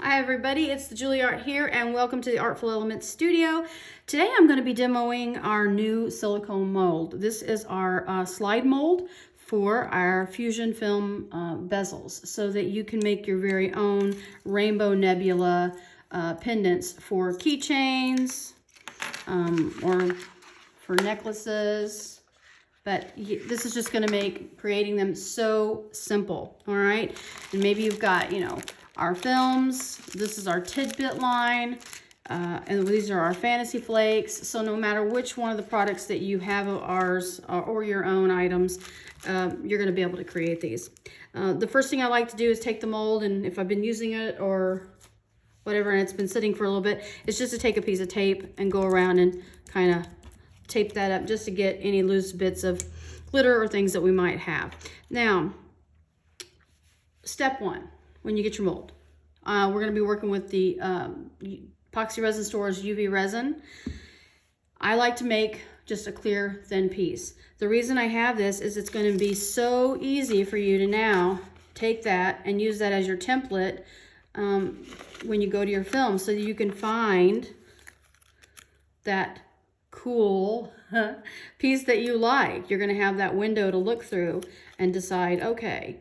Hi everybody, it's the Juilliard here and welcome to the Artful Elements studio. Today I'm going to be demoing our new silicone mold. This is our slide mold for our fusion film bezels so that you can make your very own rainbow nebula pendants for keychains or for necklaces. But this is just going to make creating them so simple, all right? And maybe you've got, our films. This is our tidbit line. And these are our fantasy flakes. So no matter which one of the products that you have of ours or your own items, you're going to be able to create these. The first thing I like to do is take the mold, and if I've been using it or whatever and it's been sitting for a little bit, it's just to take a piece of tape and go around and kind of tape that up just to get any loose bits of glitter or things that we might have. Now, step one, when you get your mold, we're going to be working with the Epoxy Resin Store's UV resin. I like to make just a clear, thin piece. The reason I have this is it's going to be so easy for you to now take that and use that as your template when you go to your film, so that you can find that cool piece that you like. You're going to have that window to look through and decide, okay.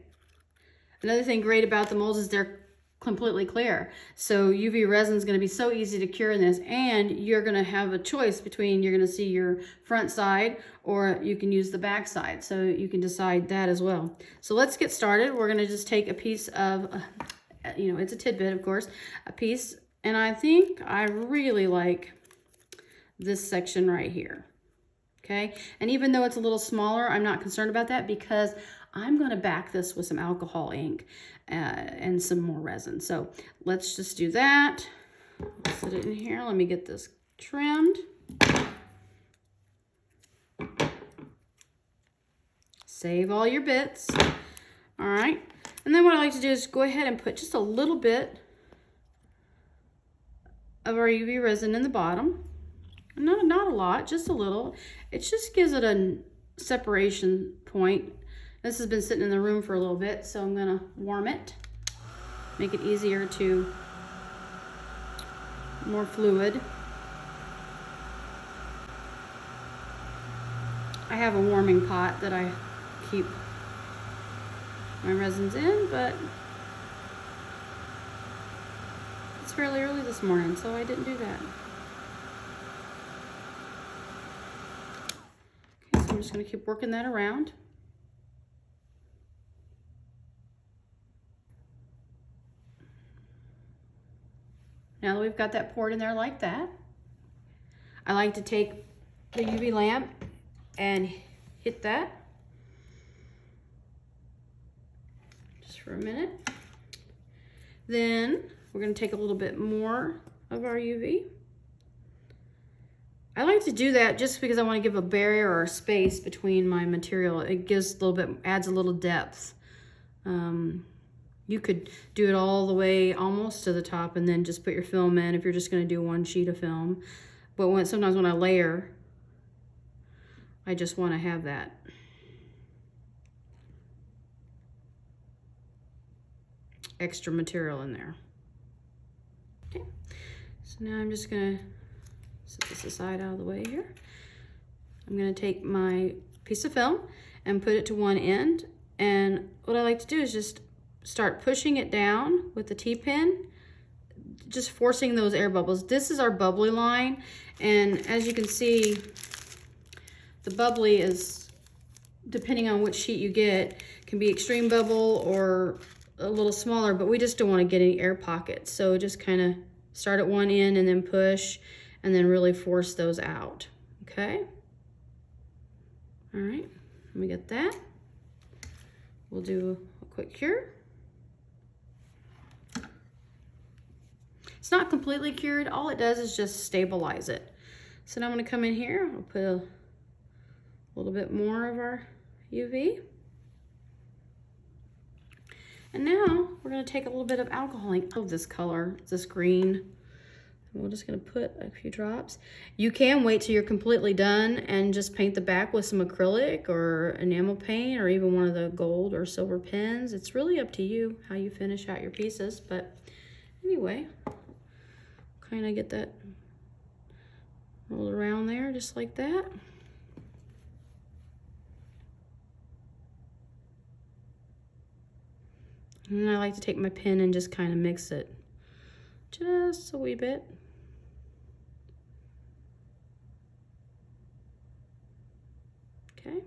Another thing great about the molds is they're completely clear. So UV resin is going to be so easy to cure in this, and you're going to have a choice between, you're going to see your front side or you can use the back side. So you can decide that as well. So let's get started. We're going to just take a piece of, it's a tidbit, of course, a piece. And I think I really like this section right here. Okay. And even though it's a little smaller, I'm not concerned about that because I'm going to back this with some alcohol ink and some more resin. So let's just do that. I'll set it in here. Let me get this trimmed. Save all your bits. All right. And then what I like to do is go ahead and put just a little bit of our UV resin in the bottom. Not a lot, just a little. It just gives it a separation point. This has been sitting in the room for a little bit, so I'm gonna warm it, make it easier to, more fluid. I have a warming pot that I keep my resins in, but it's fairly early this morning, so I didn't do that. Okay, so I'm just gonna keep working that around. Now that we've got that poured in there like that, I like to take the UV lamp and hit that just for a minute. Then we're going to take a little bit more of our UV. I like to do that just because I want to give a barrier or a space between my material. It gives a little bit, adds a little depth. You could do it all the way almost to the top and then just put your film in if you're just going to do one sheet of film. But sometimes when I layer, I just want to have that. Extra material in there. Okay, so now I'm just going to set this aside out of the way here. I'm going to take my piece of film and put it to one end. And what I like to do is just start pushing it down with the T-pin, just forcing those air bubbles. This is our bubbly line, and as you can see, the bubbly is, depending on which sheet you get, can be extreme bubble or a little smaller, but we just don't want to get any air pockets. So just kind of start at one end and then push, and then really force those out. Okay? All right, let me get that. We'll do a quick cure. It's not completely cured. All it does is just stabilize it. So now I'm going to come in here. I'll put a little bit more of our UV. And now we're going to take a little bit of alcohol ink of this color, this green. And we're just going to put a few drops. You can wait till you're completely done and just paint the back with some acrylic or enamel paint or even one of the gold or silver pens. It's really up to you how you finish out your pieces, but Anyway, kind of get that rolled around there just like that. And I like to take my pen and just kind of mix it just a wee bit. Okay.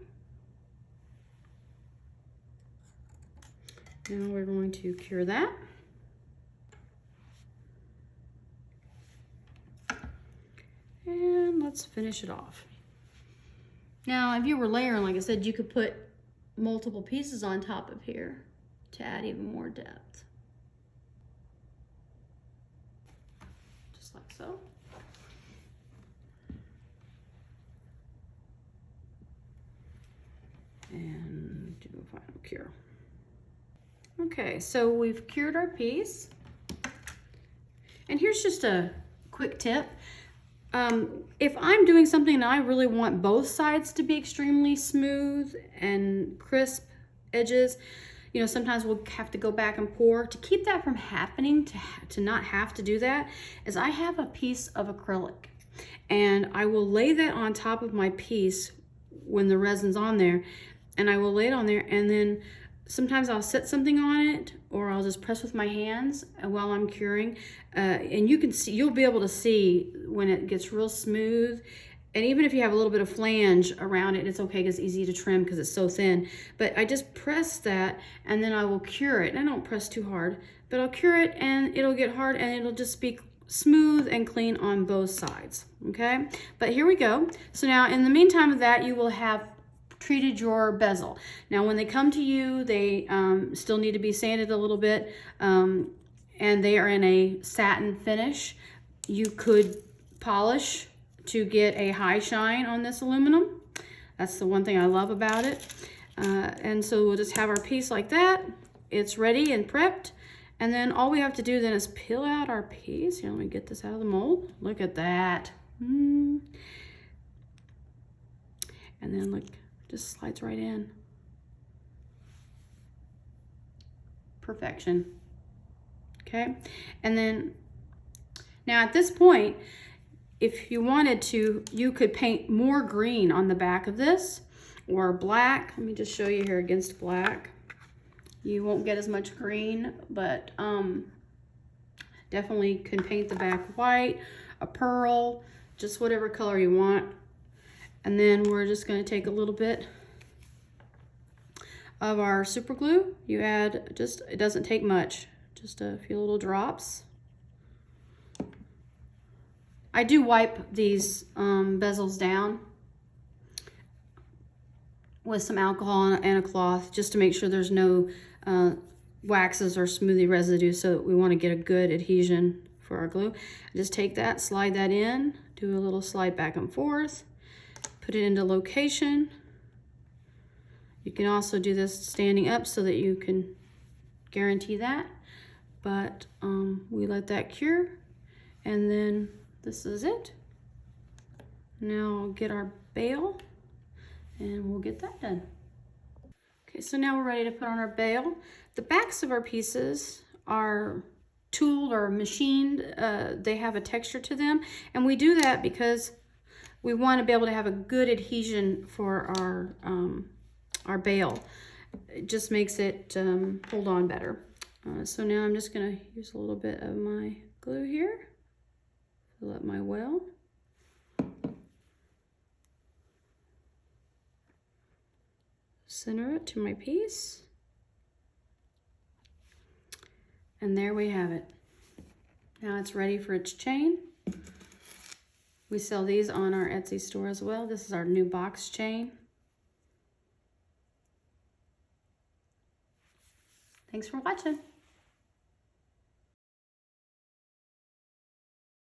Now we're going to cure that. And let's finish it off. Now, if you were layering, like I said, you could put multiple pieces on top of here to add even more depth. Just like so. And do a final cure. Okay, so we've cured our piece. And here's just a quick tip. If I'm doing something and I really want both sides to be extremely smooth and crisp edges, you know, sometimes we'll have to go back and pour. To keep that from happening, to not have to do that, is I have a piece of acrylic. And I will lay that on top of my piece when the resin's on there. And I will lay it on there, and then sometimes I'll set something on it, or I'll just press with my hands while I'm curing. And you can see, you'll be able to see when it gets real smooth. And even if you have a little bit of flange around it, it's okay because it's easy to trim because it's so thin. But I just press that, and then I will cure it. And I don't press too hard, but I'll cure it, and it'll get hard, and it'll just be smooth and clean on both sides, okay? But here we go. So now, in the meantime of that, you will have treated your bezel. Now, when they come to you, they still need to be sanded a little bit, and they are in a satin finish. You could polish to get a high shine on this aluminum. That's the one thing I love about it. And so we'll just have our piece like that. It's ready and prepped. And then all we have to do then is peel out our piece. Here, let me get this out of the mold. Look at that. And then look, just slides right in. Perfection. Okay, and then now at this point, if you wanted to, you could paint more green on the back of this, or black. Let me just show you here against black. You won't get as much green, but definitely can paint the back white, a pearl, just whatever color you want. And then we're just going to take a little bit of our super glue. You add just, it doesn't take much, just a few little drops. I do wipe these bezels down with some alcohol and a cloth just to make sure there's no waxes or smoothie residue, so that we want to get a good adhesion for our glue. Just take that, slide that in, do a little slide back and forth, put it into location. You can also do this standing up so that you can guarantee that, but we let that cure, and then this is it. Now I'll get our bail and we'll get that done. Okay, so now we're ready to put on our bail. The backs of our pieces are tooled or machined. They have a texture to them, and we do that because we want to be able to have a good adhesion for our bail. It just makes it hold on better. So now I'm just going to use a little bit of my glue here. Fill up my well. Center it to my piece. And there we have it. Now it's ready for its chain. We sell these on our Etsy store as well. This is our new box chain. Thanks for watching.